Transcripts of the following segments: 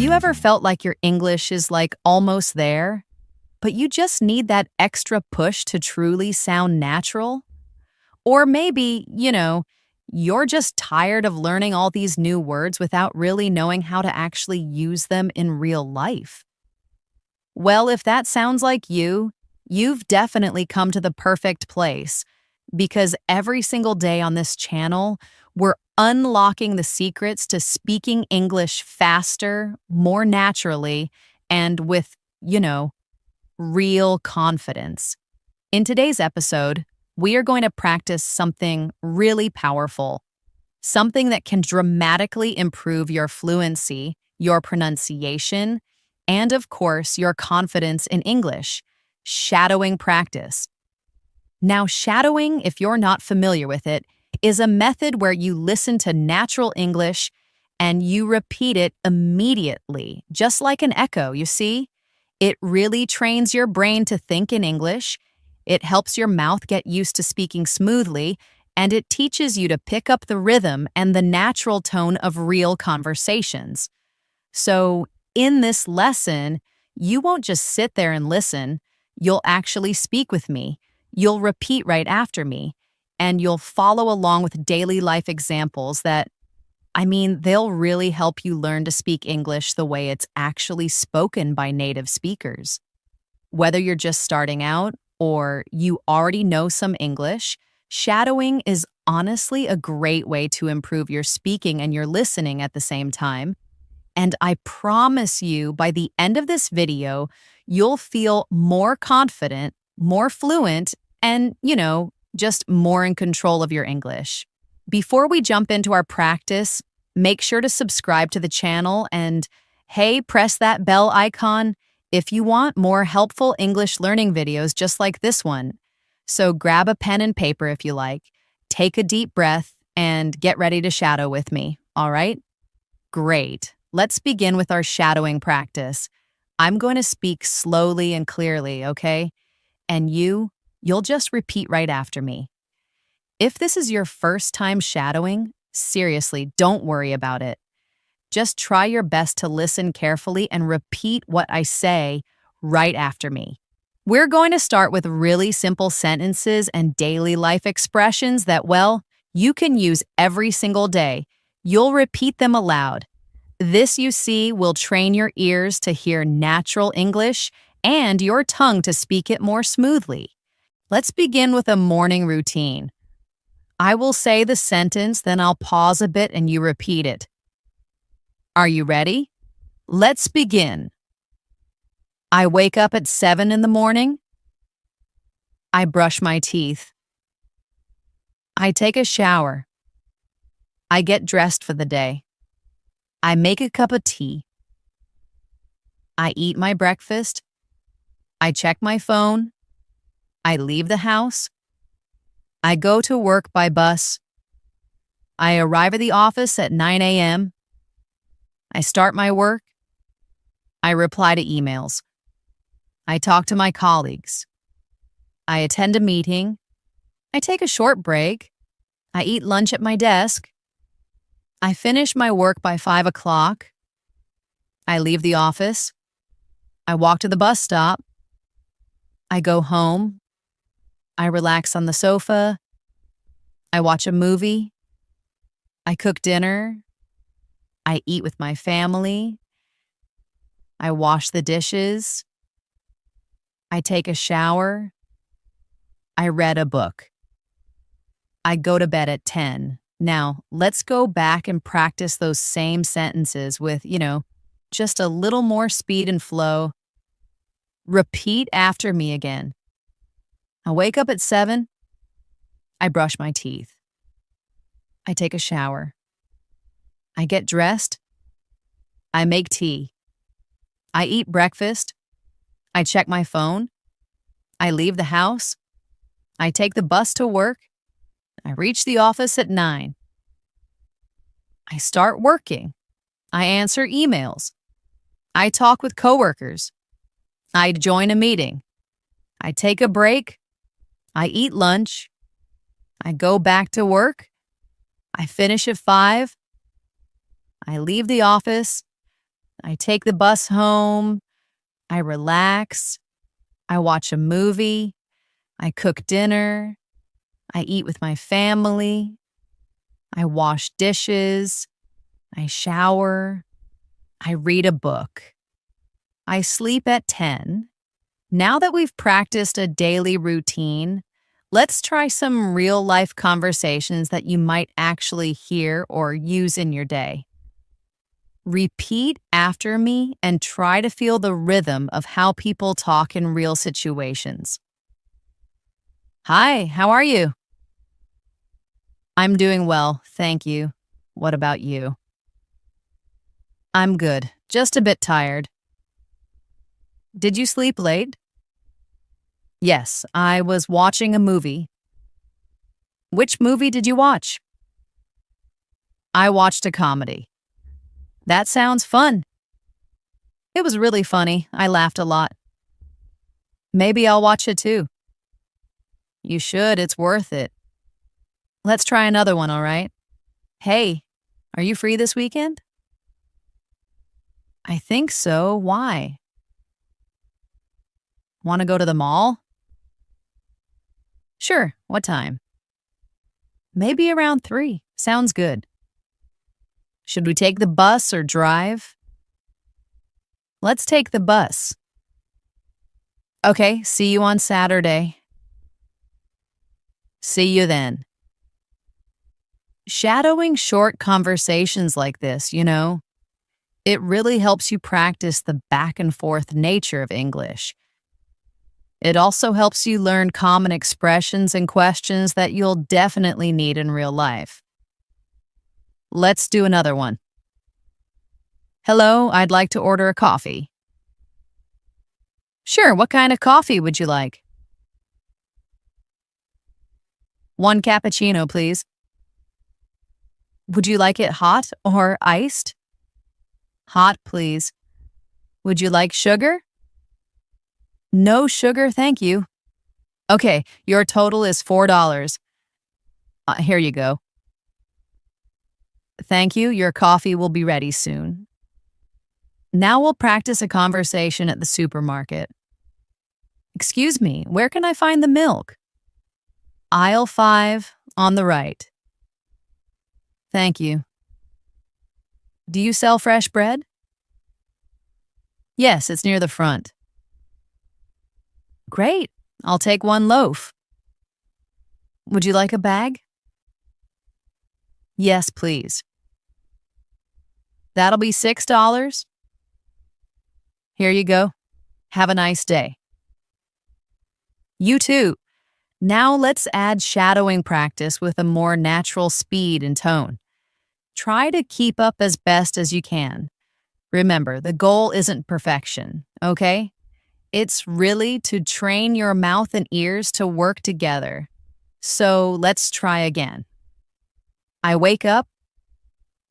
you ever felt like your English is like almost there, but you just need that extra push to truly sound natural? Or maybe, you're just tired of learning all these new words without really knowing how to actually use them in real life. Well, if that sounds like you've definitely come to the perfect place because every single day on this channel, we're unlocking the secrets to speaking English faster, more naturally, and with, real confidence. In today's episode, we are going to practice something really powerful, something that can dramatically improve your fluency, your pronunciation, and of course, your confidence in English, shadowing practice. Now, shadowing, if you're not familiar with it, is a method where you listen to natural English and you repeat it immediately, just like an echo, you see? It really trains your brain to think in English, it helps your mouth get used to speaking smoothly, and it teaches you to pick up the rhythm and the natural tone of real conversations. So, in this lesson, you won't just sit there and listen, you'll actually speak with me, you'll repeat right after me, and you'll follow along with daily life examples that, they'll really help you learn to speak English the way it's actually spoken by native speakers. Whether you're just starting out or you already know some English, shadowing is honestly a great way to improve your speaking and your listening at the same time. And I promise you, by the end of this video, you'll feel more confident, more fluent, and, just more in control of your English. Before we jump into our practice, make sure to subscribe to the channel and, hey, press that bell icon if you want more helpful English learning videos just like this one. So grab a pen and paper if you like, take a deep breath, and get ready to shadow with me, all right? Great. Let's begin with our shadowing practice. I'm going to speak slowly and clearly, okay? And you'll just repeat right after me. If this is your first time shadowing, seriously, don't worry about it. Just try your best to listen carefully and repeat what I say right after me. We're going to start with really simple sentences and daily life expressions that, you can use every single day. You'll repeat them aloud. This, you see, will train your ears to hear natural English and your tongue to speak it more smoothly. Let's begin with a morning routine. I will say the sentence, then I'll pause a bit and you repeat it. Are you ready? Let's begin. I wake up at 7 in the morning. I brush my teeth. I take a shower. I get dressed for the day. I make a cup of tea. I eat my breakfast. I check my phone. I leave the house. I go to work by bus. I arrive at the office at 9 a.m. I start my work. I reply to emails. I talk to my colleagues. I attend a meeting. I take a short break. I eat lunch at my desk. I finish my work by 5 o'clock. I leave the office. I walk to the bus stop. I go home. I relax on the sofa. I watch a movie. I cook dinner. I eat with my family. I wash the dishes. I take a shower. I read a book. I go to bed at 10. Now, let's go back and practice those same sentences with, just a little more speed and flow. Repeat after me again. I wake up at 7. I brush my teeth. I take a shower. I get dressed. I make tea. I eat breakfast. I check my phone. I leave the house. I take the bus to work. I reach the office at 9. I start working. I answer emails. I talk with coworkers. I join a meeting. I take a break. I eat lunch. I go back to work. I finish at 5. I leave the office. I take the bus home. I relax. I watch a movie. I cook dinner. I eat with my family. I wash dishes. I shower. I read a book. I sleep at 10. Now that we've practiced a daily routine, let's try some real life conversations that you might actually hear or use in your day. Repeat after me and try to feel the rhythm of how people talk in real situations. Hi, how are you? I'm doing well, thank you. What about you? I'm good, just a bit tired. Did you sleep late? Yes, I was watching a movie. Which movie did you watch? I watched a comedy. That sounds fun. It was really funny. I laughed a lot. Maybe I'll watch it too. You should, it's worth it. Let's try another one, all right? Hey, are you free this weekend? I think so. Why? Want to go to the mall? Sure. What time? Maybe around 3. Sounds good. Should we take the bus or drive? Let's take the bus. Okay, see you on Saturday. See you then. Shadowing short conversations like this, it really helps you practice the back and forth nature of English. It also helps you learn common expressions and questions that you'll definitely need in real life. Let's do another one. Hello, I'd like to order a coffee. Sure, what kind of coffee would you like? 1 cappuccino, please. Would you like it hot or iced? Hot, please. Would you like sugar? No sugar, thank you. Okay, your total is $4. Here you go. Thank you, your coffee will be ready soon. Now we'll practice a conversation at the supermarket. Excuse me, where can I find the milk? Aisle 5, on the right. Thank you. Do you sell fresh bread? Yes, it's near the front. Great, I'll take 1 loaf. Would you like a bag? Yes, please. That'll be $6. Here you go. Have a nice day. You too. Now let's add shadowing practice with a more natural speed and tone. Try to keep up as best as you can. Remember, the goal isn't perfection, okay? It's really to train your mouth and ears to work together. So let's try again. I wake up.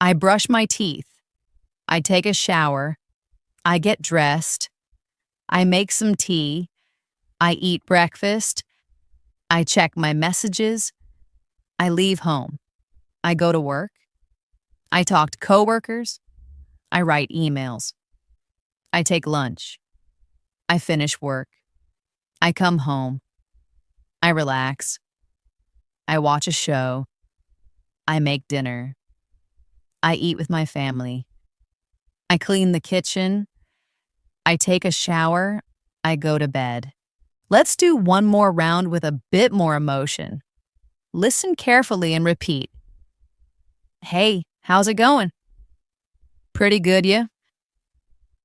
I brush my teeth. I take a shower. I get dressed. I make some tea. I eat breakfast. I check my messages. I leave home. I go to work. I talk to coworkers. I write emails. I take lunch. I finish work. I come home. I relax. I watch a show. I make dinner. I eat with my family. I clean the kitchen. I take a shower. I go to bed. Let's do one more round with a bit more emotion. Listen carefully and repeat. Hey, how's it going? Pretty good, yeah?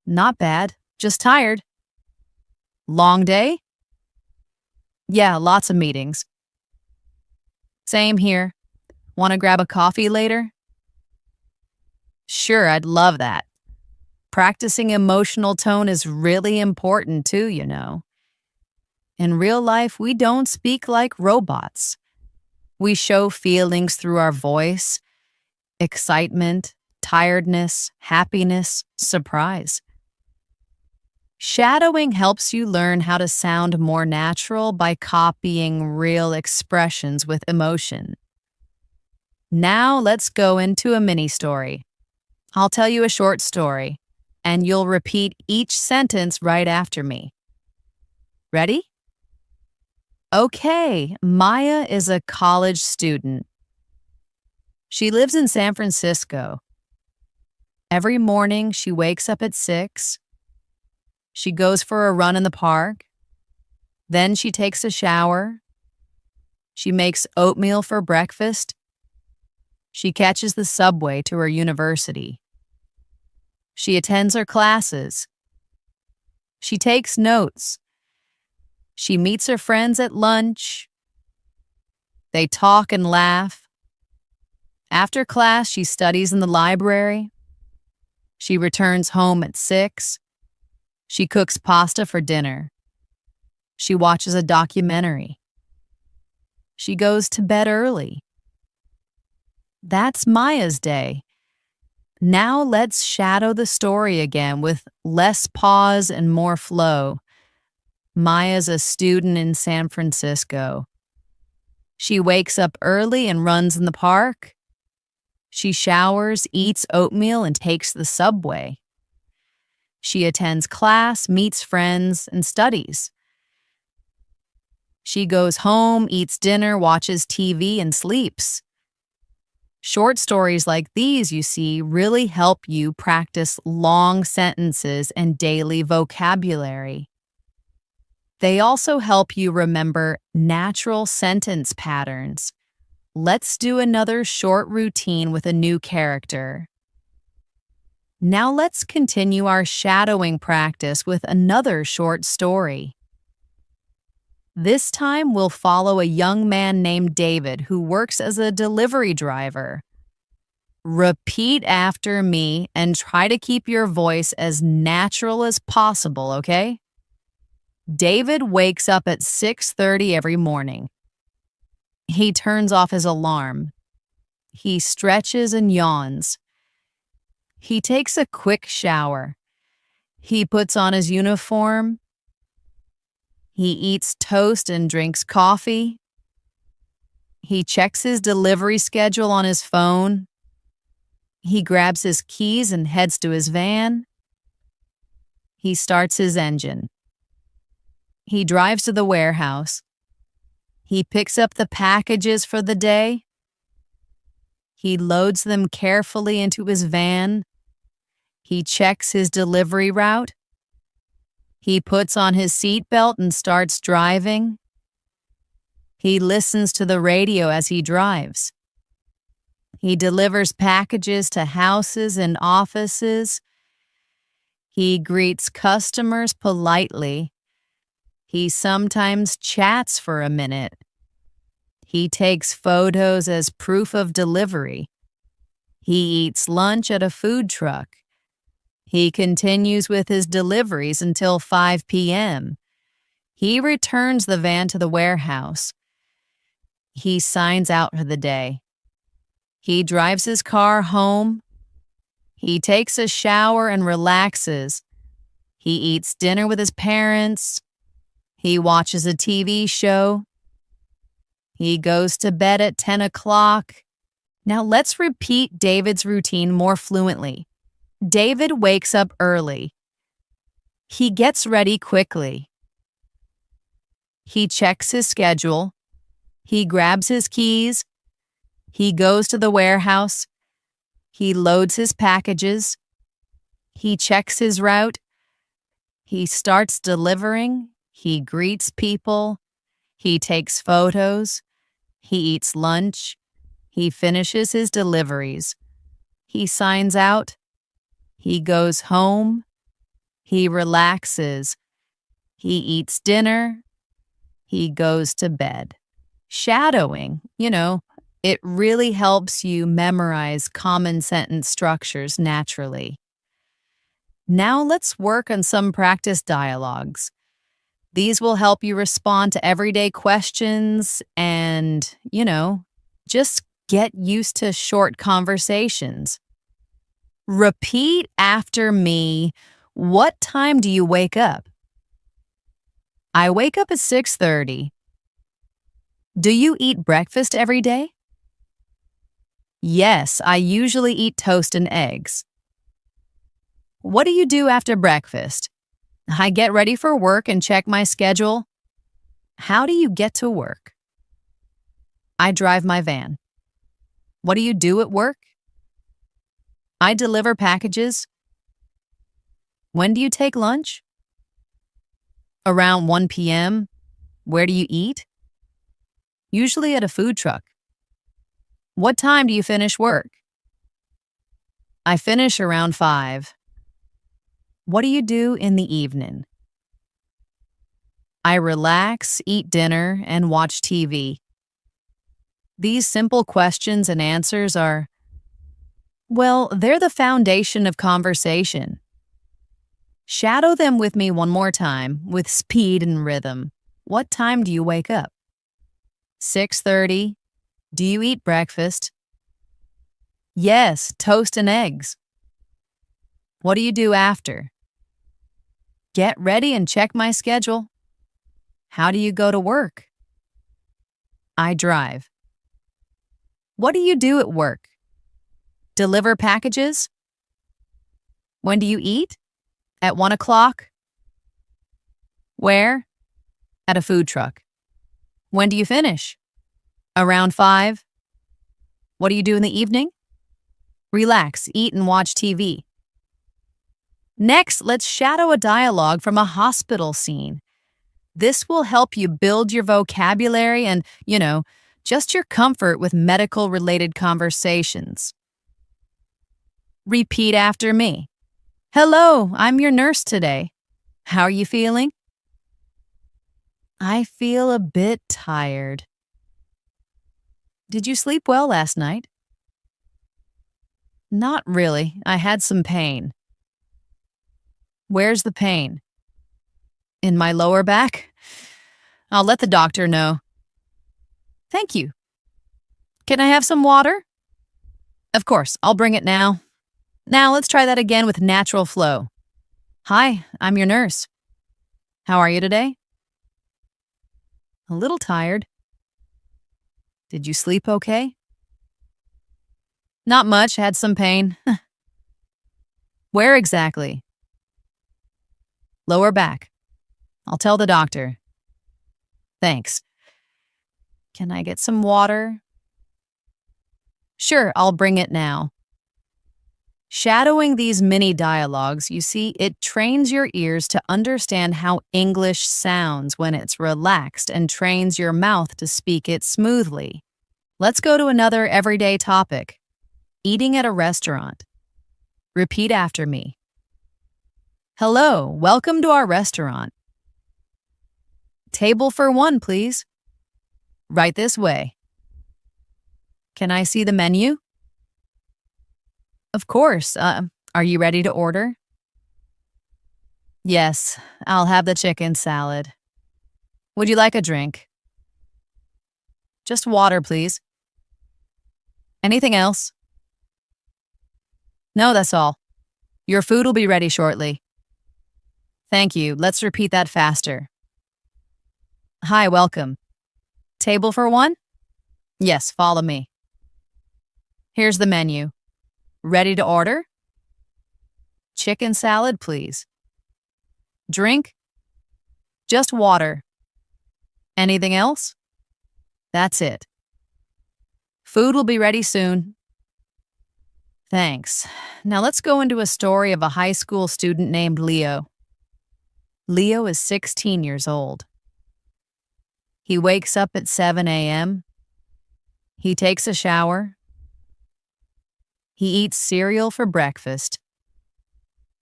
Not bad, just tired. Long day? Yeah, lots of meetings. Same here. Want to grab a coffee later? Sure, I'd love that. Practicing emotional tone is really important too, In real life, we don't speak like robots. We show feelings through our voice, excitement, tiredness, happiness, surprise. Shadowing helps you learn how to sound more natural by copying real expressions with emotion. Now let's go into a mini story. I'll tell you a short story. and you'll repeat each sentence right after me. Ready? Okay, Maya is a college student. She lives in San Francisco. Every morning, she wakes up at 6. She goes for a run in the park. Then she takes a shower. She makes oatmeal for breakfast. She catches the subway to her university. She attends her classes. She takes notes. She meets her friends at lunch. They talk and laugh. After class, she studies in the library. She returns home at 6. She cooks pasta for dinner. She watches a documentary. She goes to bed early. That's Maya's day. Now let's shadow the story again with less pause and more flow. Maya's a student in San Francisco. She wakes up early and runs in the park. She showers, eats oatmeal, and takes the subway. She attends class, meets friends, and studies. She goes home, eats dinner, watches TV, and sleeps. Short stories like these, you see, really help you practice long sentences and daily vocabulary. They also help you remember natural sentence patterns. Let's do another short routine with a new character. Now let's continue our shadowing practice with another short story. This time we'll follow a young man named David who works as a delivery driver. Repeat after me and try to keep your voice as natural as possible, okay? David wakes up at 6:30 every morning. He turns off his alarm. He stretches and yawns. He takes a quick shower. He puts on his uniform. He eats toast and drinks coffee. He checks his delivery schedule on his phone. He grabs his keys and heads to his van. He starts his engine. He drives to the warehouse. He picks up the packages for the day. He loads them carefully into his van. He checks his delivery route. He puts on his seatbelt and starts driving. He listens to the radio as he drives. He delivers packages to houses and offices. He greets customers politely. He sometimes chats for a minute. He takes photos as proof of delivery. He eats lunch at a food truck. He continues with his deliveries until 5 p.m. He returns the van to the warehouse. He signs out for the day. He drives his car home. He takes a shower and relaxes. He eats dinner with his parents. He watches a TV show. He goes to bed at 10 o'clock. Now let's repeat David's routine more fluently. David wakes up early. He gets ready quickly. He checks his schedule. He grabs his keys. He goes to the warehouse. He loads his packages. He checks his route. He starts delivering. He greets people. He takes photos. He eats lunch. He finishes his deliveries. He signs out. He goes home. He relaxes. He eats dinner. He goes to bed. Shadowing, it really helps you memorize common sentence structures naturally. Now let's work on some practice dialogues. These will help you respond to everyday questions and, just get used to short conversations. Repeat after me. What time do you wake up? I wake up at 6:30. Do you eat breakfast every day? Yes, I usually eat toast and eggs. What do you do after breakfast? I get ready for work and check my schedule. How do you get to work? I drive my van. What do you do at work? I deliver packages. When do you take lunch? Around 1 p.m. Where do you eat? Usually at a food truck. What time do you finish work? I finish around 5. What do you do in the evening? I relax, eat dinner, and watch TV. These simple questions and answers are, well, they're the foundation of conversation. Shadow them with me one more time with speed and rhythm. What time do you wake up? 6:30. Do you eat breakfast? Yes, toast and eggs. What do you do after? Get ready and check my schedule. How do you go to work? I drive. What do you do at work? Deliver packages? When do you eat? At 1 o'clock? Where? At a food truck. When do you finish? Around 5. What do you do in the evening? Relax, eat, and watch TV. Next, let's shadow a dialogue from a hospital scene. This will help you build your vocabulary and, just your comfort with medical-related conversations. Repeat after me. Hello, I'm your nurse today. How are you feeling? I feel a bit tired. Did you sleep well last night? Not really. I had some pain. Where's the pain? In my lower back? I'll let the doctor know. Thank you. Can I have some water? Of course, I'll bring it now. Now let's try that again with natural flow. Hi, I'm your nurse. How are you today? A little tired. Did you sleep okay? Not much, had some pain. Where exactly? Lower back. I'll tell the doctor. Thanks. Can I get some water? Sure, I'll bring it now. Shadowing these mini dialogues, you see, it trains your ears to understand how English sounds when it's relaxed and trains your mouth to speak it smoothly. Let's go to another everyday topic. Eating at a restaurant. Repeat after me. Hello, welcome to our restaurant. Table for 1, please. Right this way. Can I see the menu? Of course. Are you ready to order? Yes, I'll have the chicken salad. Would you like a drink? Just water, please. Anything else? No, that's all. Your food will be ready shortly. Thank you. Let's repeat that faster. Hi, welcome. Table for 1? Yes, follow me. Here's the menu. Ready to order? Chicken salad, please. Drink? Just water. Anything else? That's it. Food will be ready soon. Thanks. Now let's go into a story of a high school student named Leo. Leo is 16 years old. He wakes up at 7 a.m. He takes a shower. He eats cereal for breakfast.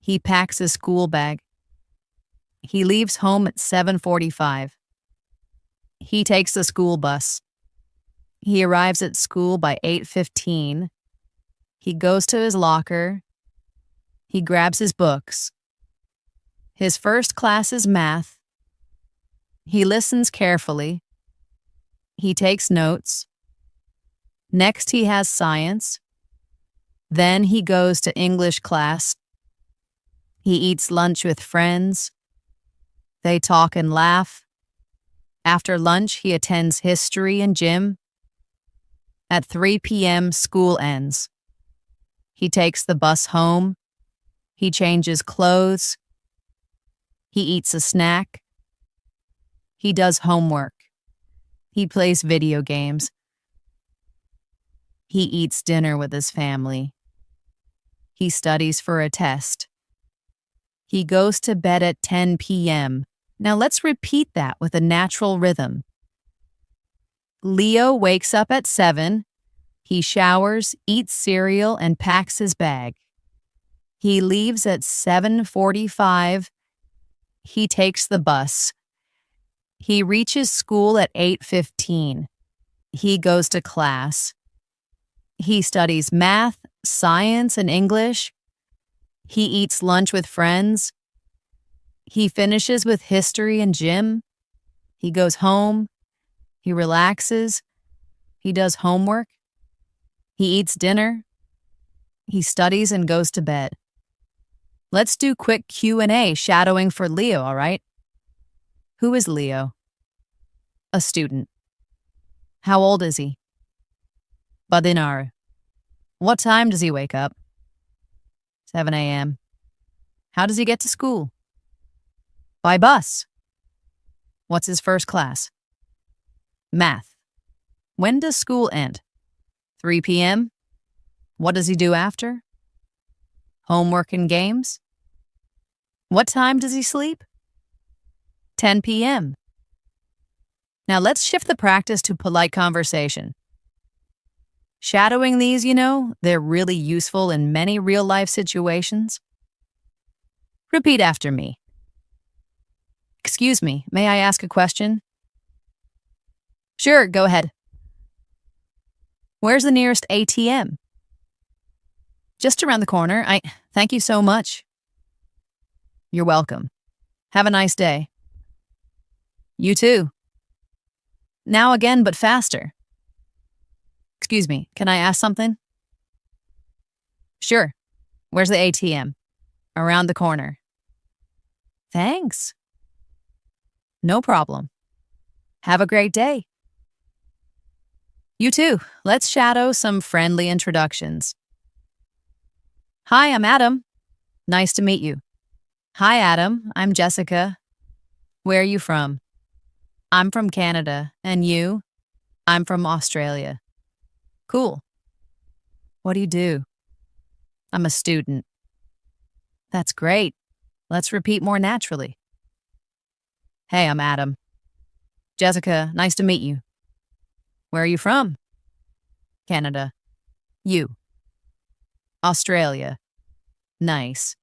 He packs his school bag. He leaves home at 7:45. He takes the school bus. He arrives at school by 8:15. He goes to his locker. He grabs his books. His first class is math. He listens carefully. He takes notes. Next, he has science. Then he goes to English class. He eats lunch with friends. They talk and laugh. After lunch, he attends history and gym. At 3 p.m., school ends. He takes the bus home. He changes clothes. He eats a snack. He does homework. He plays video games. He eats dinner with his family. He studies for a test. He goes to bed at 10 p.m. Now let's repeat that with a natural rhythm. Leo wakes up at 7. He showers, eats cereal, and packs his bag. He leaves at 7:45. He takes the bus. He reaches school at 8:15. He goes to class. He studies math, science, and English. He eats lunch with friends. He finishes with history and gym. He goes home. He relaxes. He does homework. He eats dinner. He studies and goes to bed. Let's do quick Q&A shadowing for Leo, all right? Who is Leo? A student. How old is he? Badinar. What time does he wake up? 7 a.m. How does he get to school? By bus. What's his first class? Math. When does school end? 3 p.m. What does he do after? Homework and games. What time does he sleep? 10 p.m. Now let's shift the practice to polite conversation. Shadowing these, they're really useful in many real-life situations. Repeat after me. Excuse me, may I ask a question? Sure, go ahead. Where's the nearest ATM? Just around the corner. Thank you so much. You're welcome. Have a nice day. You too. Now again, but faster. Excuse me, can I ask something? Sure. Where's the ATM? Around the corner. Thanks. No problem. Have a great day. You too. Let's shadow some friendly introductions. Hi, I'm Adam. Nice to meet you. Hi, Adam. I'm Jessica. Where are you from? I'm from Canada. And you? I'm from Australia. Cool. What do you do? I'm a student. That's great. Let's repeat more naturally. Hey, I'm Adam. Jessica, nice to meet you. Where are you from? Canada. You. Australia. Nice.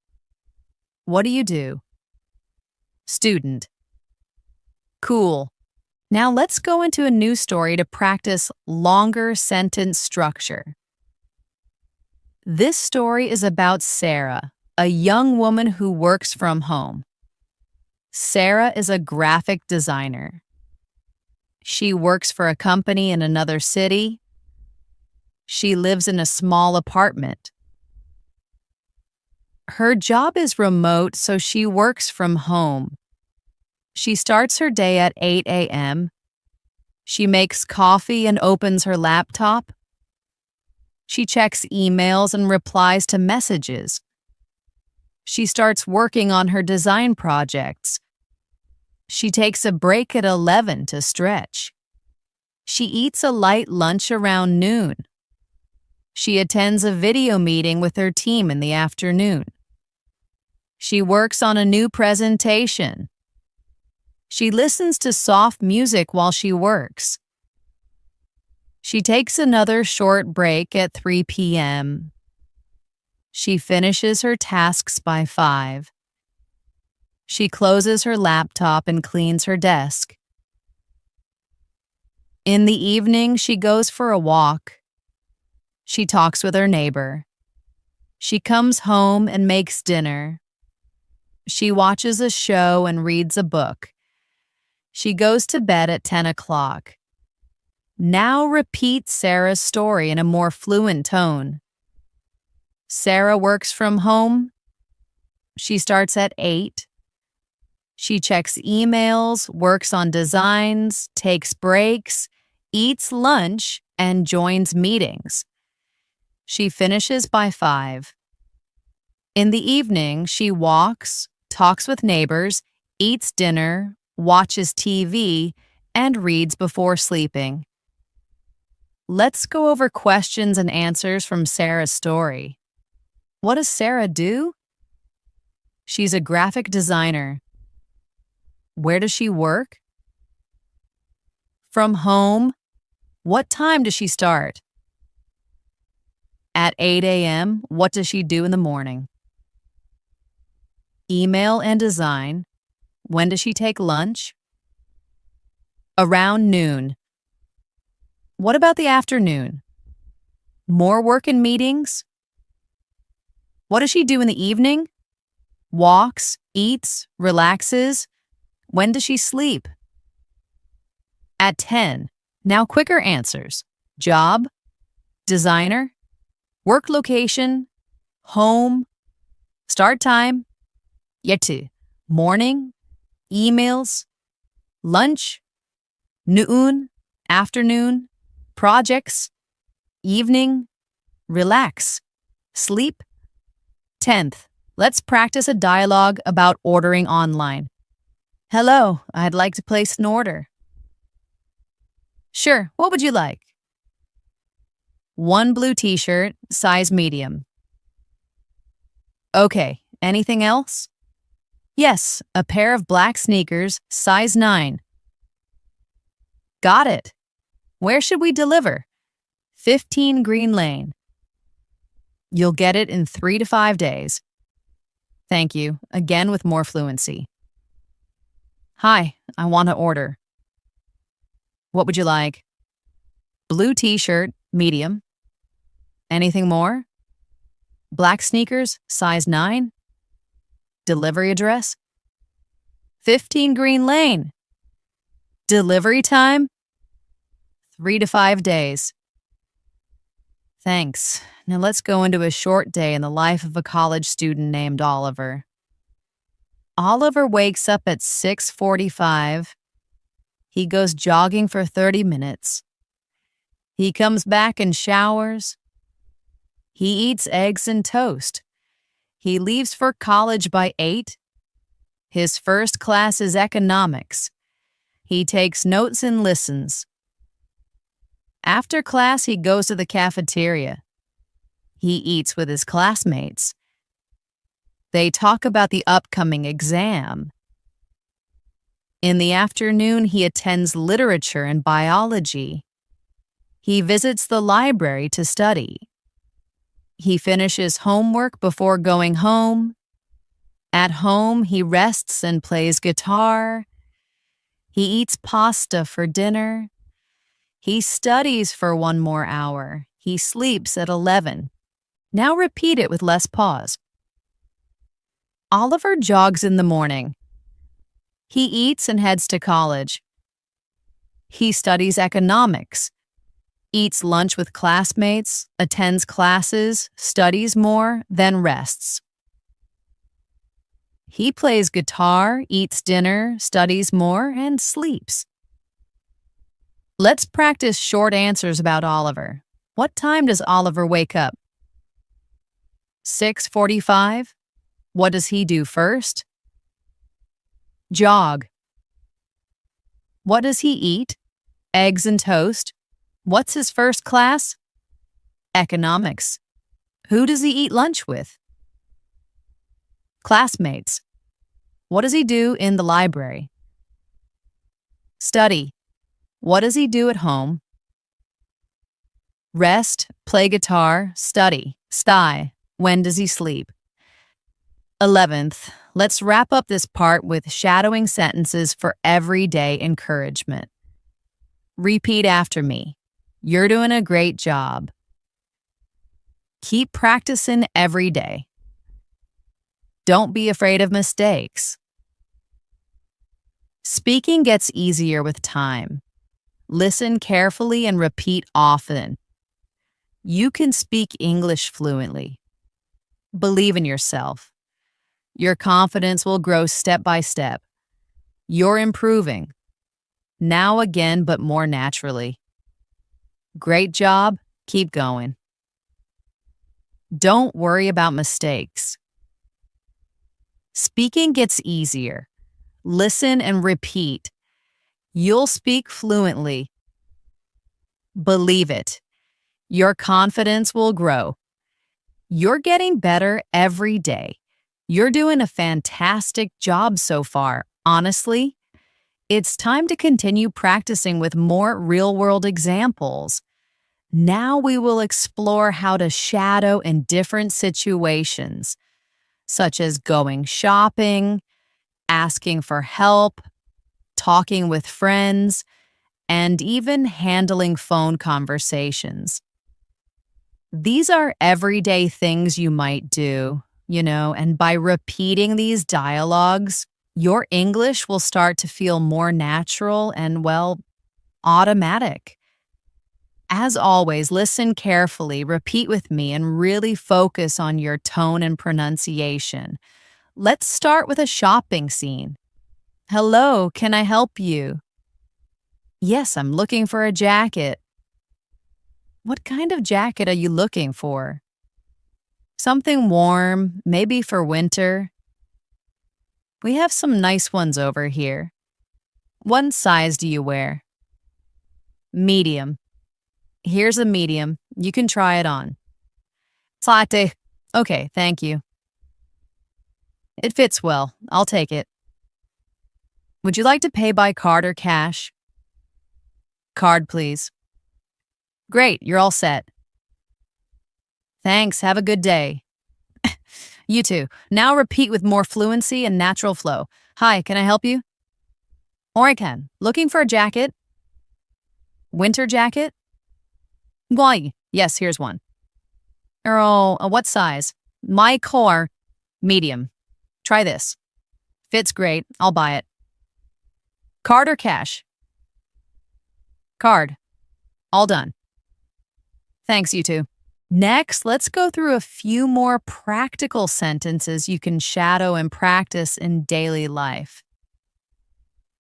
What do you do? Student. Cool. Now let's go into a new story to practice longer sentence structure. This story is about Sarah, a young woman who works from home. Sarah is a graphic designer. She works for a company in another city. She lives in a small apartment. Her job is remote, so she works from home. She starts her day at 8 a.m. She makes coffee and opens her laptop. She checks emails and replies to messages. She starts working on her design projects. She takes a break at 11 to stretch. She eats a light lunch around noon. She attends a video meeting with her team in the afternoon. She works on a new presentation. She listens to soft music while she works. She takes another short break at 3 p.m. She finishes her tasks by 5. She closes her laptop and cleans her desk. In the evening, she goes for a walk. She talks with her neighbor. She comes home and makes dinner. She watches a show and reads a book. She goes to bed at 10 o'clock. Now repeat Sarah's story in a more fluent tone. Sarah works from home. She starts at 8. She checks emails, works on designs, takes breaks, eats lunch, and joins meetings. She finishes by 5. In the evening, she walks, talks with neighbors, eats dinner, watches TV, and reads before sleeping. Let's go over questions and answers from Sarah's story. What does Sarah do? She's a graphic designer. Where does she work? From home. What time does she start? At 8 a.m., what does she do in the morning? Email and design. When does she take lunch? Around noon. What about the afternoon? More work and meetings? What does she do in the evening? Walks, eats, relaxes. When does she sleep? At 10. Now quicker answers. Job, designer, work location, home, start time, yetu, morning, emails, lunch, noon, afternoon, projects, evening, relax, sleep. 10th, let's practice a dialogue about ordering online. Hello, I'd like to place an order. Sure, what would you like? One blue t-shirt, size medium. Okay, anything else? Yes, a pair of black sneakers, size 9. Got it. Where should we deliver? 15 Green Lane. You'll get it in 3 to 5 days. Thank you, again with more fluency. Hi, I want to order. What would you like? Blue t-shirt, medium. Anything more? Black sneakers, size 9. Delivery address? 15 Green Lane. Delivery time? 3 to 5 days. Thanks. Now let's go into a short day in the life of a college student named Oliver. Oliver wakes up at 6:45. He goes jogging for 30 minutes. He comes back and showers. He eats eggs and toast. He leaves for college by 8. His first class is economics. He takes notes and listens. After class, he goes to the cafeteria. He eats with his classmates. They talk about the upcoming exam. In the afternoon, he attends literature and biology. He visits the library to study. He finishes homework before going home. At home, he rests and plays guitar. He eats pasta for dinner. He studies for 1 more hour. He sleeps at 11. Now repeat it with less pause. Oliver jogs in the morning. He eats and heads to college. He studies economics, eats lunch with classmates, attends classes, studies more, then rests. He plays guitar, eats dinner, studies more, and sleeps. Let's practice short answers about Oliver. What time does Oliver wake up? 6:45. What does he do first? Jog. What does he eat? Eggs and toast. What's his first class? Economics. Who does he eat lunch with? Classmates. What does he do in the library? Study. What does he do at home? Rest, play guitar, study, sty. When does he sleep? 11th, let's wrap up this part with shadowing sentences for everyday encouragement. Repeat after me. You're doing a great job. Keep practicing every day. Don't be afraid of mistakes. Speaking gets easier with time. Listen carefully and repeat often. You can speak English fluently. Believe in yourself. Your confidence will grow step by step. You're improving. Now again, but more naturally. Great job. Keep going. Don't worry about mistakes. Speaking gets easier. Listen and repeat. You'll speak fluently. Believe it. Your confidence will grow. You're getting better every day. You're doing a fantastic job so far, honestly. It's time to continue practicing with more real-world examples. Now we will explore how to shadow in different situations, such as going shopping, asking for help, talking with friends, and even handling phone conversations. These are everyday things you might do, and by repeating these dialogues, your English will start to feel more natural and, well, automatic. As always, listen carefully, repeat with me, and really focus on your tone and pronunciation. Let's start with a shopping scene. Hello, can I help you? Yes, I'm looking for a jacket. What kind of jacket are you looking for? Something warm, maybe for winter. We have some nice ones over here. What size do you wear? Medium. Here's a medium. You can try it on. Latte. Okay, thank you. It fits well. I'll take it. Would you like to pay by card or cash? Card, please. Great, you're all set. Thanks, have a good day. You too. Now repeat with more fluency and natural flow. Hi, can I help you? Or I can. Looking for a jacket? Winter jacket? Why? Yes, here's one. What size? My core, medium. Try this. Fits great. I'll buy it. Card or cash? Card. All done. Thanks, you two. Next, let's go through a few more practical sentences you can shadow and practice in daily life.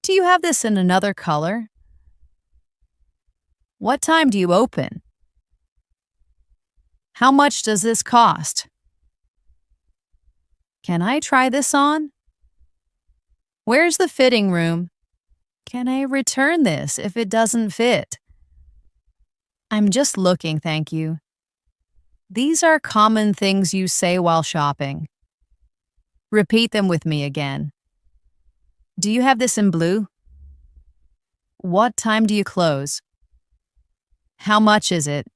Do you have this in another color? What time do you open? How much does this cost? Can I try this on? Where's the fitting room? Can I return this if it doesn't fit? I'm just looking, thank you. These are common things you say while shopping. Repeat them with me again. Do you have this in blue? What time do you close? How much is it?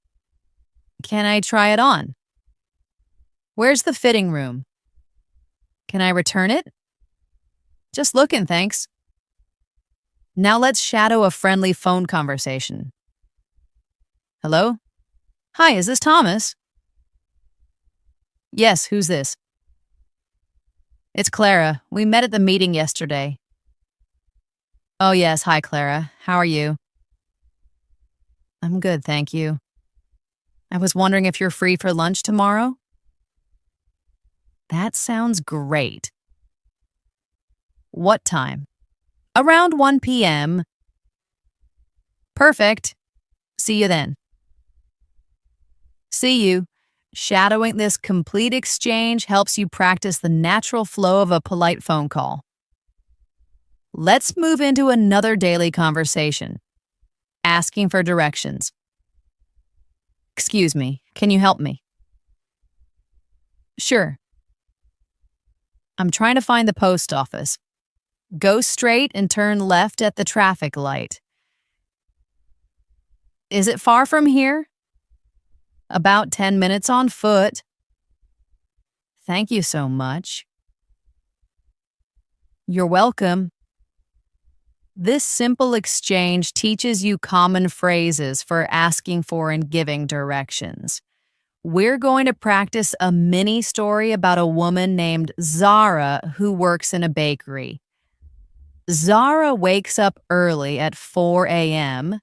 Can I try it on? Where's the fitting room? Can I return it? Just looking, thanks. Now let's shadow a friendly phone conversation. Hello? Hi, is this Thomas? Yes, who's this? It's Clara. We met at the meeting yesterday. Oh yes, hi Clara. How are you? I'm good, thank you. I was wondering if you're free for lunch tomorrow? That sounds great. What time? Around 1 p.m. Perfect. See you then. See you. Shadowing this complete exchange helps you practice the natural flow of a polite phone call. Let's move into another daily conversation. Asking for directions. Excuse me, can you help me? Sure. I'm trying to find the post office. Go straight and turn left at the traffic light. Is it far from here? About 10 minutes on foot. Thank you so much. You're welcome. This simple exchange teaches you common phrases for asking for and giving directions. We're going to practice a mini story about a woman named Zara who works in a bakery. Zara wakes up early at 4 a.m.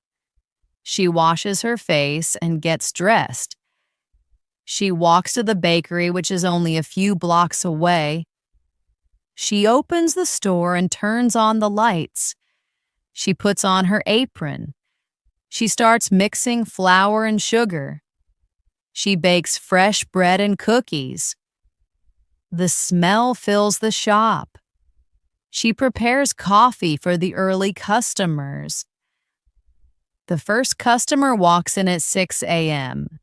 She washes her face and gets dressed. She walks to the bakery, which is only a few blocks away. She opens the store and turns on the lights. She puts on her apron. She starts mixing flour and sugar. She bakes fresh bread and cookies. The smell fills the shop. She prepares coffee for the early customers. The first customer walks in at 6 a.m.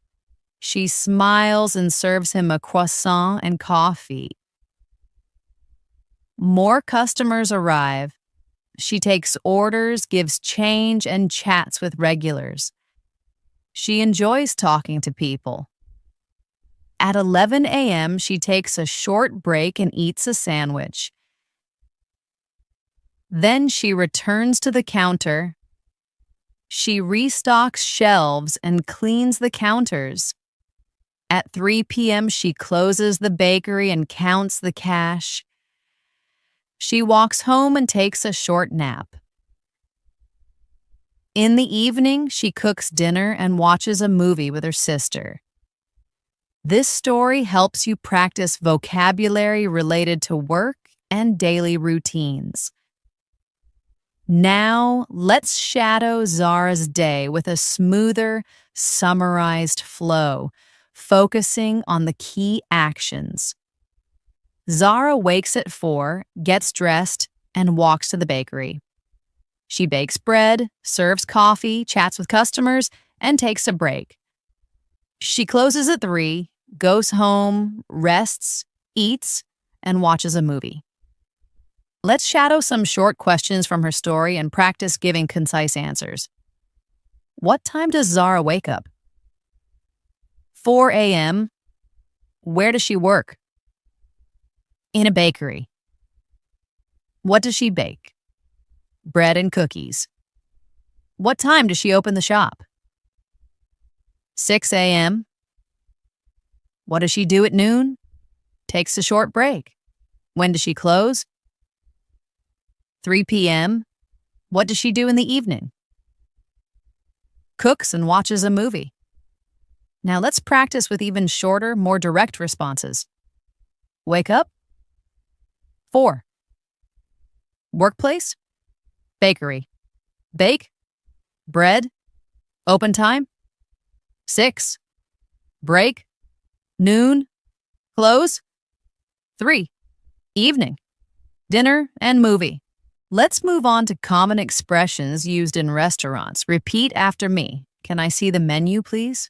She smiles and serves him a croissant and coffee. More customers arrive. She takes orders, gives change, and chats with regulars. She enjoys talking to people. At 11 a.m., she takes a short break and eats a sandwich. Then she returns to the counter. She restocks shelves and cleans the counters. At 3 p.m., she closes the bakery and counts the cash. She walks home and takes a short nap. In the evening, she cooks dinner and watches a movie with her sister. This story helps you practice vocabulary related to work and daily routines. Now, let's shadow Zara's day with a smoother, summarized flow, focusing on the key actions. Zara wakes at 4, gets dressed, and walks to the bakery. She bakes bread, serves coffee, chats with customers, and takes a break. She closes at 3, goes home, rests, eats, and watches a movie. Let's shadow some short questions from her story and practice giving concise answers. What time does Zara wake up? 4 a.m. Where does she work? In a bakery. What does she bake? Bread and cookies. What time does she open the shop? 6 a.m. What does she do at noon? Takes a short break. When does she close? 3 p.m. What does she do in the evening? Cooks and watches a movie. Now let's practice with even shorter, more direct responses. Wake up. 4. Workplace. Bakery. Bake. Bread. Open time. 6. Break. Noon. Close. 3. Evening. Dinner and movie. Let's move on to common expressions used in restaurants. Repeat after me. Can I see the menu, please?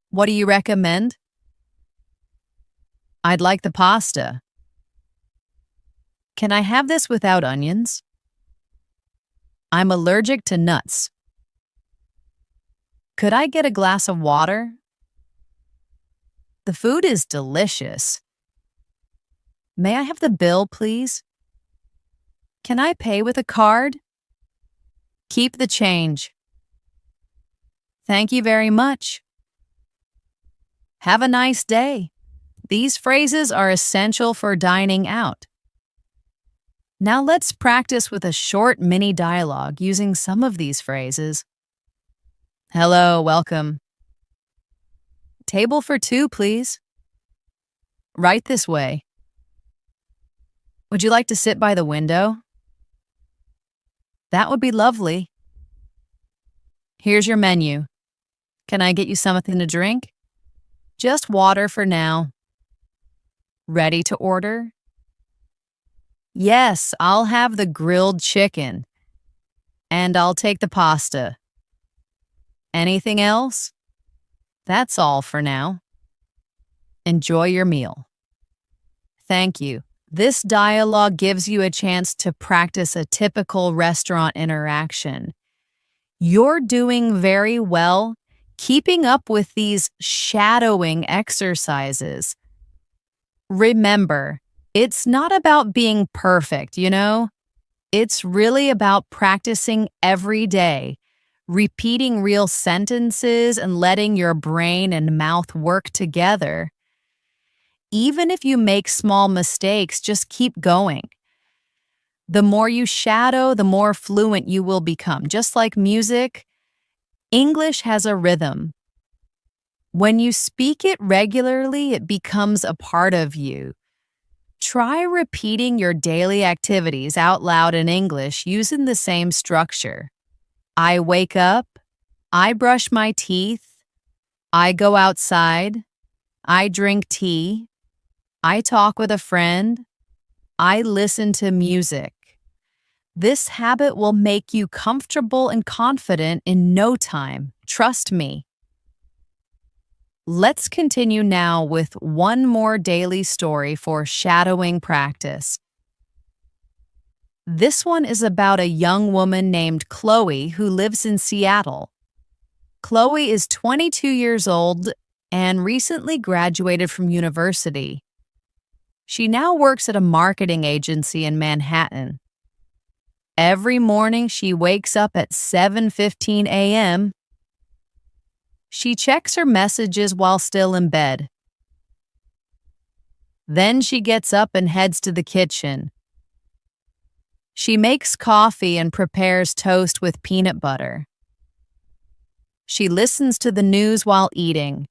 What do you recommend? I'd like the pasta. Can I have this without onions? I'm allergic to nuts. Could I get a glass of water? The food is delicious. May I have the bill, please? Can I pay with a card? Keep the change. Thank you very much. Have a nice day. These phrases are essential for dining out. Now let's practice with a short mini dialogue using some of these phrases. Hello, welcome. Table for 2, please. Right this way. Would you like to sit by the window? That would be lovely. Here's your menu. Can I get you something to drink? Just water for now. Ready to order? Yes, I'll have the grilled chicken. And I'll take the pasta. Anything else? That's all for now. Enjoy your meal. Thank you. This dialogue gives you a chance to practice a typical restaurant interaction. You're doing very well keeping up with these shadowing exercises. Remember, it's not about being perfect, It's really about practicing every day, repeating real sentences and letting your brain and mouth work together. Even if you make small mistakes, just keep going. The more you shadow, the more fluent you will become. Just like music, English has a rhythm. When you speak it regularly, it becomes a part of you. Try repeating your daily activities out loud in English using the same structure. I wake up. I brush my teeth. I go outside. I drink tea. I talk with a friend. I listen to music. This habit will make you comfortable and confident in no time. Trust me. Let's continue now with one more daily story for shadowing practice. This one is about a young woman named Chloe who lives in Seattle. Chloe is 22 years old and recently graduated from university. She now works at a marketing agency in Manhattan. Every morning she wakes up at 7:15 a.m. She checks her messages while still in bed. Then she gets up and heads to the kitchen. She makes coffee and prepares toast with peanut butter. She listens to the news while eating.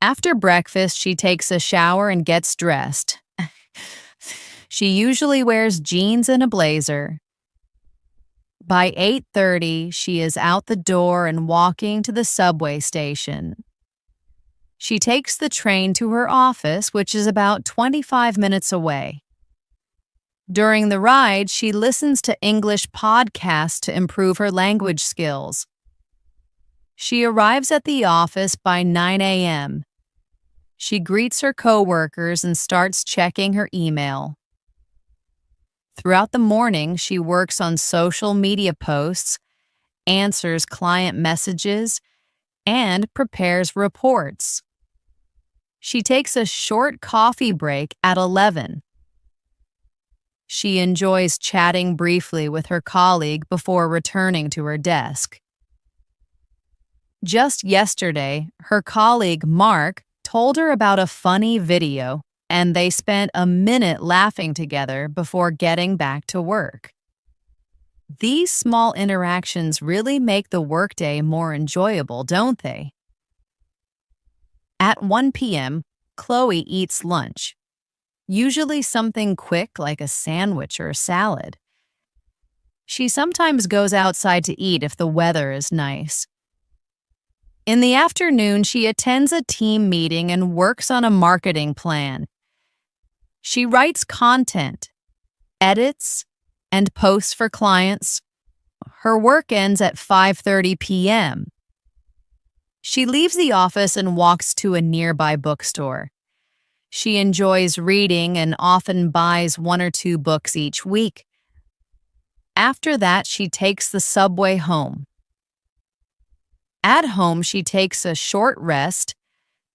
After breakfast, she takes a shower and gets dressed. She usually wears jeans and a blazer. By 8:30, she is out the door and walking to the subway station. She takes the train to her office, which is about 25 minutes away. During the ride, she listens to English podcasts to improve her language skills. She arrives at the office by 9 a.m. She greets her coworkers and starts checking her email. Throughout the morning, she works on social media posts, answers client messages, and prepares reports. She takes a short coffee break at 11. She enjoys chatting briefly with her colleague before returning to her desk. Just yesterday, her colleague Mark told her about a funny video, and they spent a minute laughing together before getting back to work. These small interactions really make the workday more enjoyable, don't they? At 1 p.m., Chloe eats lunch. Usually something quick like a sandwich or a salad. She sometimes goes outside to eat if the weather is nice. In the afternoon, she attends a team meeting and works on a marketing plan. She writes content, edits, and posts for clients. Her work ends at 5:30 p.m. She leaves the office and walks to a nearby bookstore. She enjoys reading and often buys 1 or 2 books each week. After that, she takes the subway home. At home, she takes a short rest,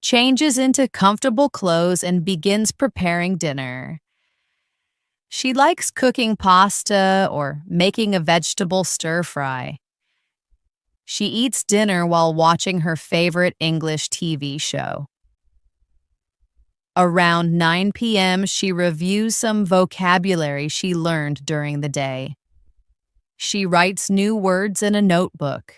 changes into comfortable clothes, and begins preparing dinner. She likes cooking pasta or making a vegetable stir-fry. She eats dinner while watching her favorite English TV show. Around 9 p.m., she reviews some vocabulary she learned during the day. She writes new words in a notebook.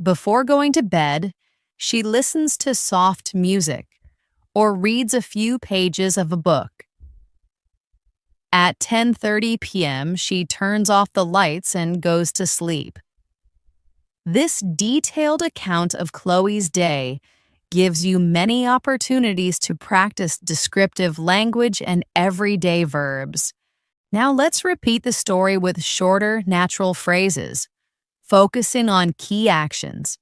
Before going to bed, she listens to soft music or reads a few pages of a book. At 10:30 p.m., she turns off the lights and goes to sleep. This detailed account of Chloe's day gives you many opportunities to practice descriptive language and everyday verbs. Now let's repeat the story with shorter, natural phrases, focusing on key actions.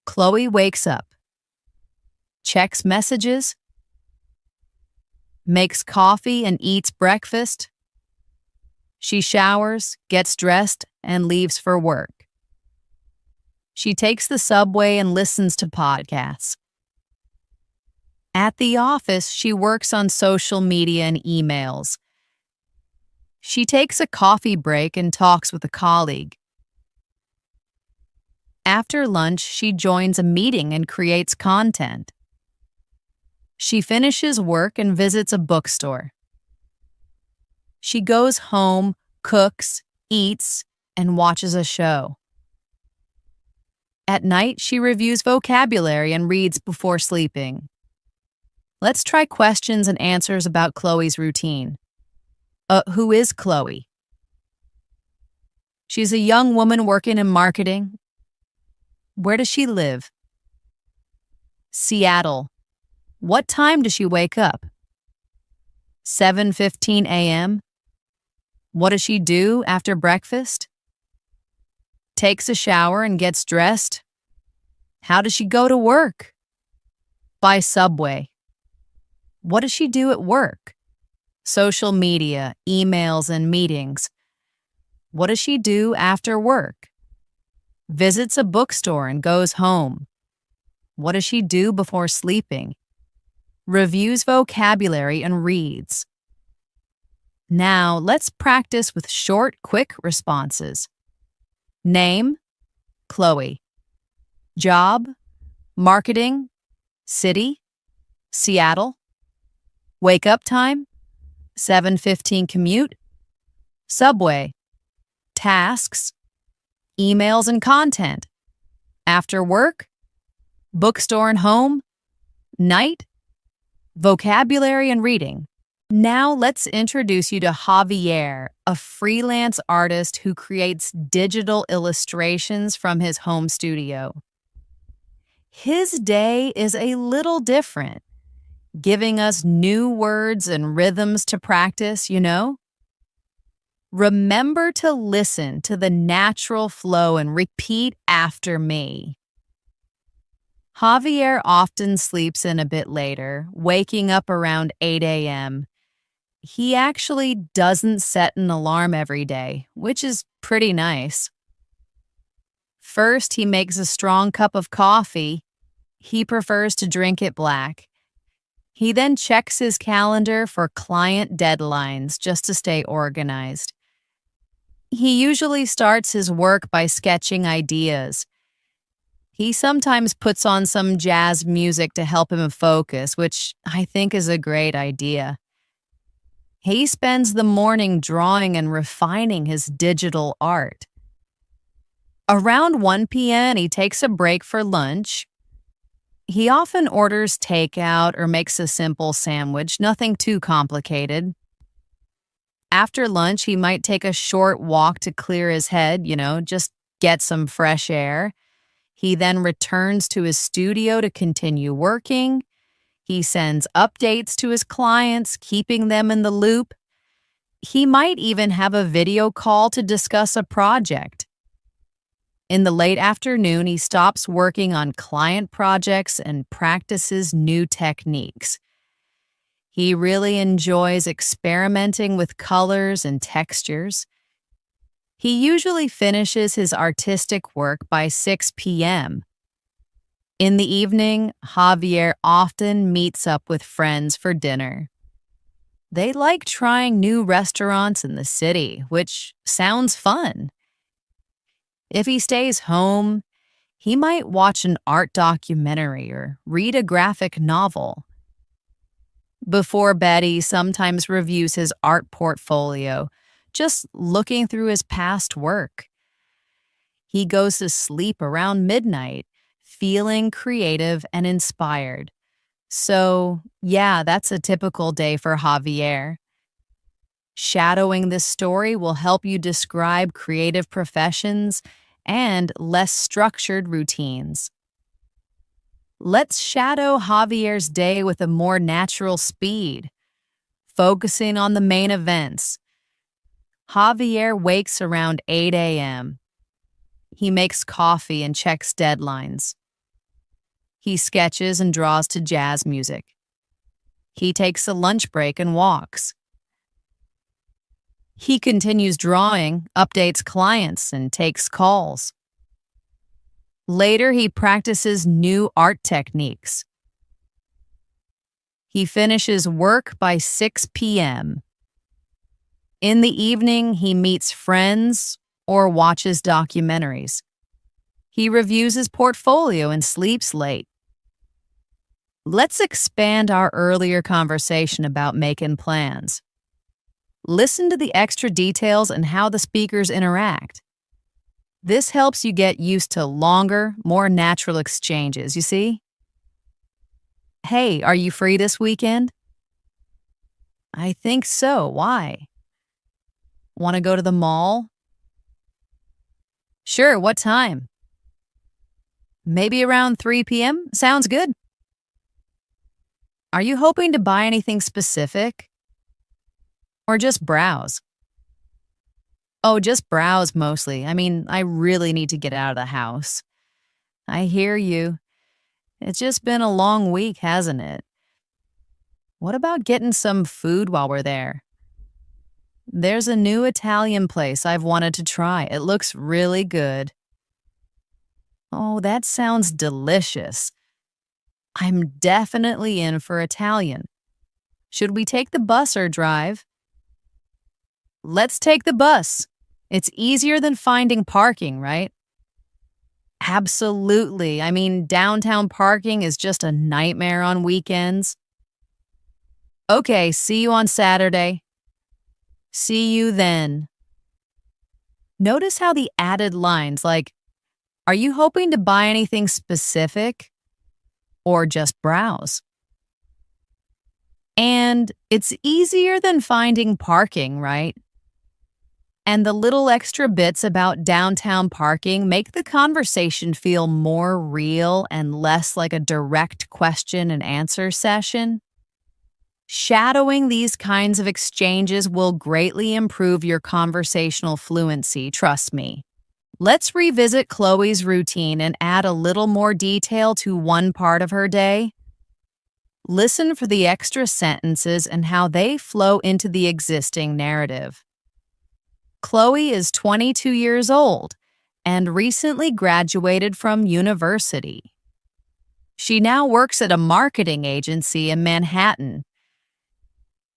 Chloe wakes up, checks messages, makes coffee and eats breakfast. She showers, gets dressed, and leaves for work. She takes the subway and listens to podcasts. At the office, she works on social media and emails. She takes a coffee break and talks with a colleague. After lunch, she joins a meeting and creates content. She finishes work and visits a bookstore. She goes home, cooks, eats, and watches a show. At night, she reviews vocabulary and reads before sleeping. Let's try questions and answers about Chloe's routine. Who is Chloe? She's a young woman working in marketing. Where does she live? Seattle. What time does she wake up? 7:15 a.m. What does she do after breakfast? Takes a shower and gets dressed. How does she go to work? By subway. What does she do at work? Social media, emails, and meetings. What does she do after work? Visits a bookstore and goes home. What does she do before sleeping? Reviews vocabulary and reads. Now, let's practice with short, quick responses. Name, Chloe. Job, marketing, city, Seattle. Wake up time, 7:15 commute, subway, tasks, emails and content, after work, bookstore and home, night, vocabulary and reading. Now let's introduce you to Javier, a freelance artist who creates digital illustrations from his home studio. His day is a little different, giving us new words and rhythms to practice, Remember to listen to the natural flow and repeat after me. Javier often sleeps in a bit later, waking up around 8 a.m. He actually doesn't set an alarm every day, which is pretty nice. First, he makes a strong cup of coffee. He prefers to drink it black. He then checks his calendar for client deadlines just to stay organized. He usually starts his work by sketching ideas. He sometimes puts on some jazz music to help him focus, which I think is a great idea. He spends the morning drawing and refining his digital art. Around 1 p.m., he takes a break for lunch. He often orders takeout or makes a simple sandwich, nothing too complicated. After lunch, he might take a short walk to clear his head, just get some fresh air. He then returns to his studio to continue working. He sends updates to his clients, keeping them in the loop. He might even have a video call to discuss a project. In the late afternoon, he stops working on client projects and practices new techniques. He really enjoys experimenting with colors and textures. He usually finishes his artistic work by 6 p.m. In the evening, Javier often meets up with friends for dinner. They like trying new restaurants in the city, which sounds fun. If he stays home, he might watch an art documentary or read a graphic novel. Before bed, he sometimes reviews his art portfolio, just looking through his past work. He goes to sleep around midnight, feeling creative and inspired. So, yeah, that's a typical day for Javier. Shadowing this story will help you describe creative professions and less structured routines. Let's shadow Javier's day with a more natural speed, focusing on the main events. Javier wakes around 8 a.m. He makes coffee and checks deadlines. He sketches and draws to jazz music. He takes a lunch break and walks. He continues drawing, updates clients, and takes calls. Later, he practices new art techniques. He finishes work by 6 p.m. In the evening, he meets friends or watches documentaries. He reviews his portfolio and sleeps late. Let's expand our earlier conversation about making plans. Listen to the extra details and how the speakers interact. This helps you get used to longer, more natural exchanges, you see? Hey, are you free this weekend? I think so. Why? Want to go to the mall? Sure, what time? Maybe around 3 p.m.? Sounds good. Are you hoping to buy anything specific or just browse? Oh, just browse mostly. I really need to get out of the house. I hear you. It's just been a long week, hasn't it? What about getting some food while we're there? There's a new Italian place I've wanted to try. It looks really good. Oh, that sounds delicious. I'm definitely in for Italian. Should we take the bus or drive? Let's take the bus. It's easier than finding parking, right? Absolutely. Downtown parking is just a nightmare on weekends. Okay, see you on Saturday. See you then. Notice how the added lines like, are you hoping to buy anything specific or just browse? And it's easier than finding parking, right? And the little extra bits about downtown parking make the conversation feel more real and less like a direct question and answer session. Shadowing these kinds of exchanges will greatly improve your conversational fluency, trust me. Let's revisit Chloe's routine and add a little more detail to one part of her day. Listen for the extra sentences and how they flow into the existing narrative. Chloe is 22 years old and recently graduated from university. She now works at a marketing agency in Manhattan.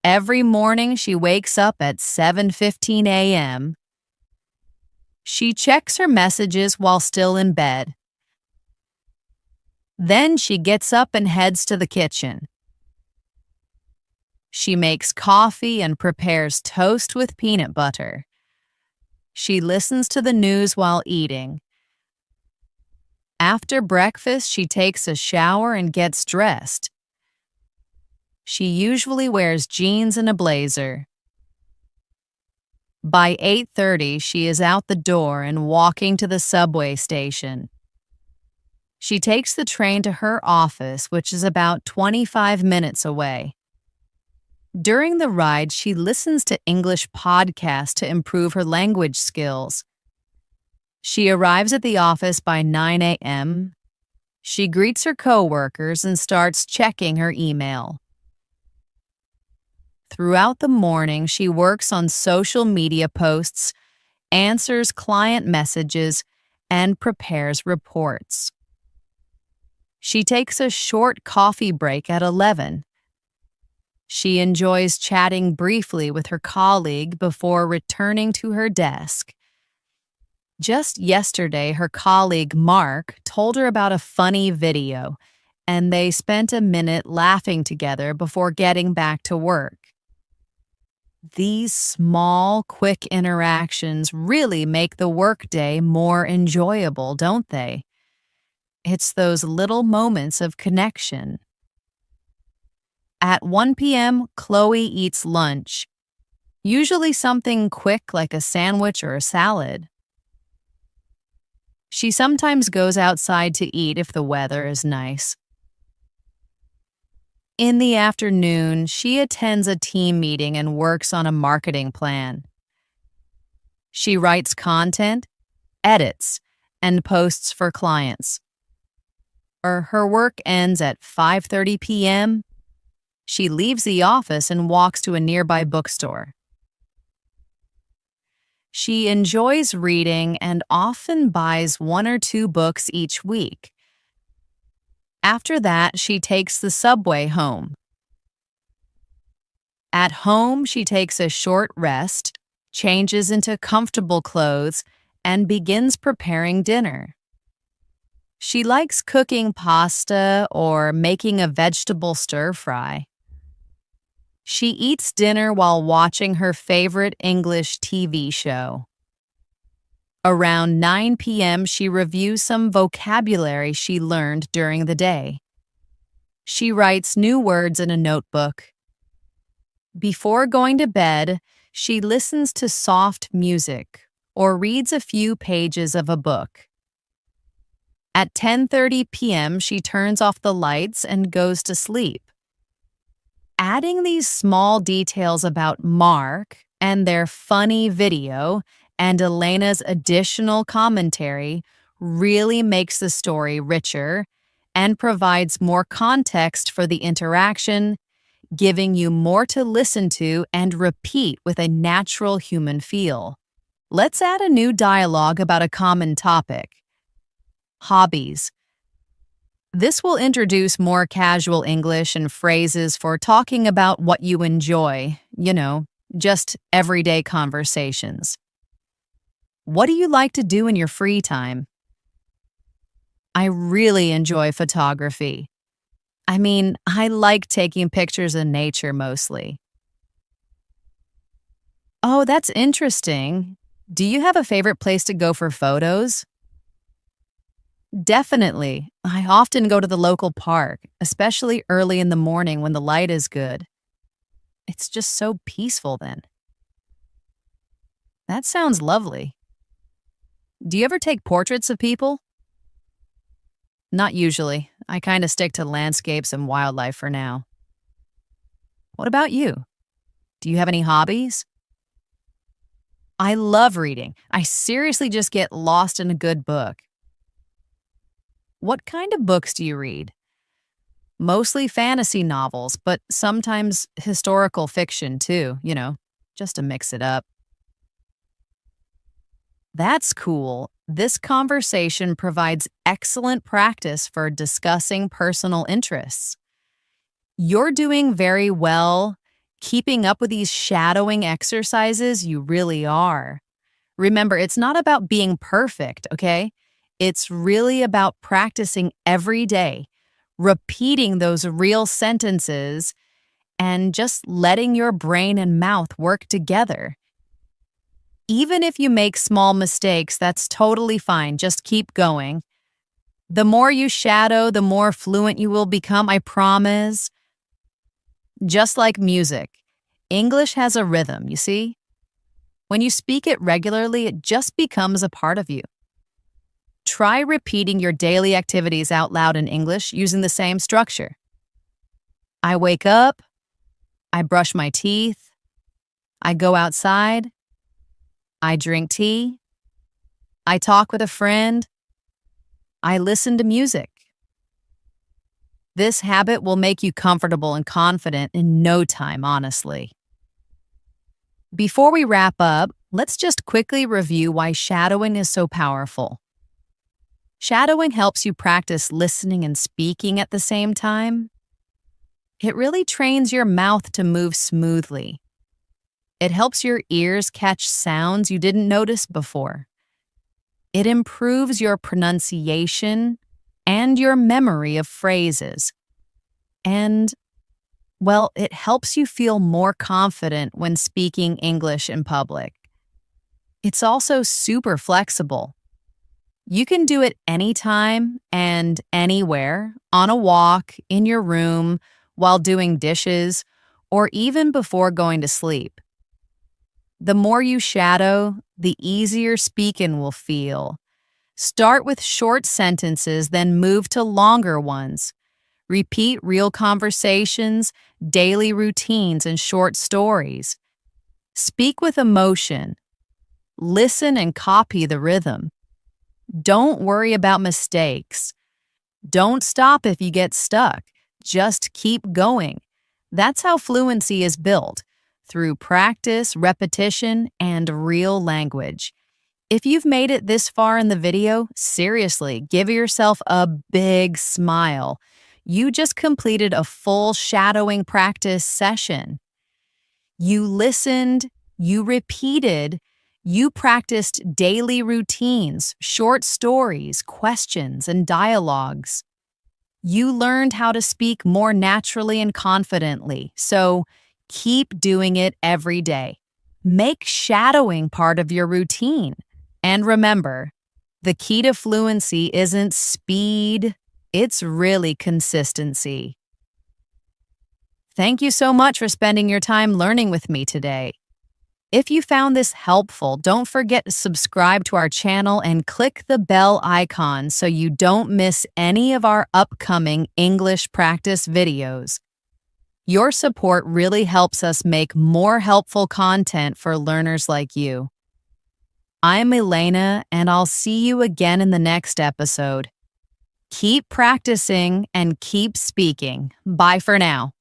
Every morning she wakes up at 7:15 a.m. She checks her messages while still in bed. Then she gets up and heads to the kitchen. She makes coffee and prepares toast with peanut butter. She listens to the news while eating. After breakfast, she takes a shower and gets dressed. She usually wears jeans and a blazer. By 8:30, she is out the door and walking to the subway station. She takes the train to her office, which is about 25 minutes away. During the ride, she listens to English podcasts to improve her language skills. She arrives at the office by 9 a.m. She greets her coworkers and starts checking her email. Throughout the morning, she works on social media posts, answers client messages, and prepares reports. She takes a short coffee break at 11. She enjoys chatting briefly with her colleague before returning to her desk. Just yesterday, her colleague Mark told her about a funny video, and they spent a minute laughing together before getting back to work. These small, quick interactions really make the workday more enjoyable, don't they? It's those little moments of connection. At 1 p.m., Chloe eats lunch, usually something quick like a sandwich or a salad. She sometimes goes outside to eat if the weather is nice. In the afternoon, she attends a team meeting and works on a marketing plan. She writes content, edits, and posts for clients. Her work ends at 5:30 p.m. She leaves the office and walks to a nearby bookstore. She enjoys reading and often buys 1 or 2 books each week. After that, she takes the subway home. At home, she takes a short rest, changes into comfortable clothes, and begins preparing dinner. She likes cooking pasta or making a vegetable stir-fry. She eats dinner while watching her favorite English TV show. Around 9 p.m., she reviews some vocabulary she learned during the day. She writes new words in a notebook. Before going to bed, she listens to soft music or reads a few pages of a book. At 10:30 p.m., she turns off the lights and goes to sleep. Adding these small details about Mark and their funny video and Elena's additional commentary really makes the story richer and provides more context for the interaction, giving you more to listen to and repeat with a natural human feel. Let's add a new dialogue about a common topic: hobbies. This will introduce more casual English and phrases for talking about what you enjoy, just everyday conversations. What do you like to do in your free time? I really enjoy photography. I like taking pictures of nature mostly. Oh, that's interesting. Do you have a favorite place to go for photos? Definitely. I often go to the local park, especially early in the morning when the light is good. It's just so peaceful then. That sounds lovely. Do you ever take portraits of people? Not usually. I kind of stick to landscapes and wildlife for now. What about you? Do you have any hobbies? I love reading. I seriously just get lost in a good book. What kind of books do you read? Mostly fantasy novels, but sometimes historical fiction too, just to mix it up. That's cool. This conversation provides excellent practice for discussing personal interests. You're doing very well. Keeping up with these shadowing exercises, you really are. Remember, it's not about being perfect, okay? It's really about practicing every day, repeating those real sentences, and just letting your brain and mouth work together. Even if you make small mistakes, that's totally fine. Just keep going. The more you shadow, the more fluent you will become, I promise. Just like music, English has a rhythm, you see? When you speak it regularly, it just becomes a part of you. Try repeating your daily activities out loud in English using the same structure. I wake up, I brush my teeth, I go outside, I drink tea, I talk with a friend, I listen to music. This habit will make you comfortable and confident in no time, honestly. Before we wrap up, let's just quickly review why shadowing is so powerful. Shadowing helps you practice listening and speaking at the same time. It really trains your mouth to move smoothly. It helps your ears catch sounds you didn't notice before. It improves your pronunciation and your memory of phrases. And, it helps you feel more confident when speaking English in public. It's also super flexible. You can do it anytime and anywhere, on a walk, in your room, while doing dishes, or even before going to sleep. The more you shadow, the easier speaking will feel. Start with short sentences, then move to longer ones. Repeat real conversations, daily routines, and short stories. Speak with emotion. Listen and copy the rhythm. Don't worry about mistakes. Don't stop if you get stuck. Just keep going. That's how fluency is built, through practice, repetition, and real language. If you've made it this far in the video, seriously, give yourself a big smile. You just completed a full shadowing practice session. You listened, you repeated, you practiced daily routines, short stories, questions, and dialogues. You learned how to speak more naturally and confidently, so keep doing it every day. Make shadowing part of your routine. And remember, the key to fluency isn't speed, it's really consistency. Thank you so much for spending your time learning with me today. If you found this helpful, don't forget to subscribe to our channel and click the bell icon so you don't miss any of our upcoming English practice videos. Your support really helps us make more helpful content for learners like you. I'm Elena, and I'll see you again in the next episode. Keep practicing and keep speaking. Bye for now.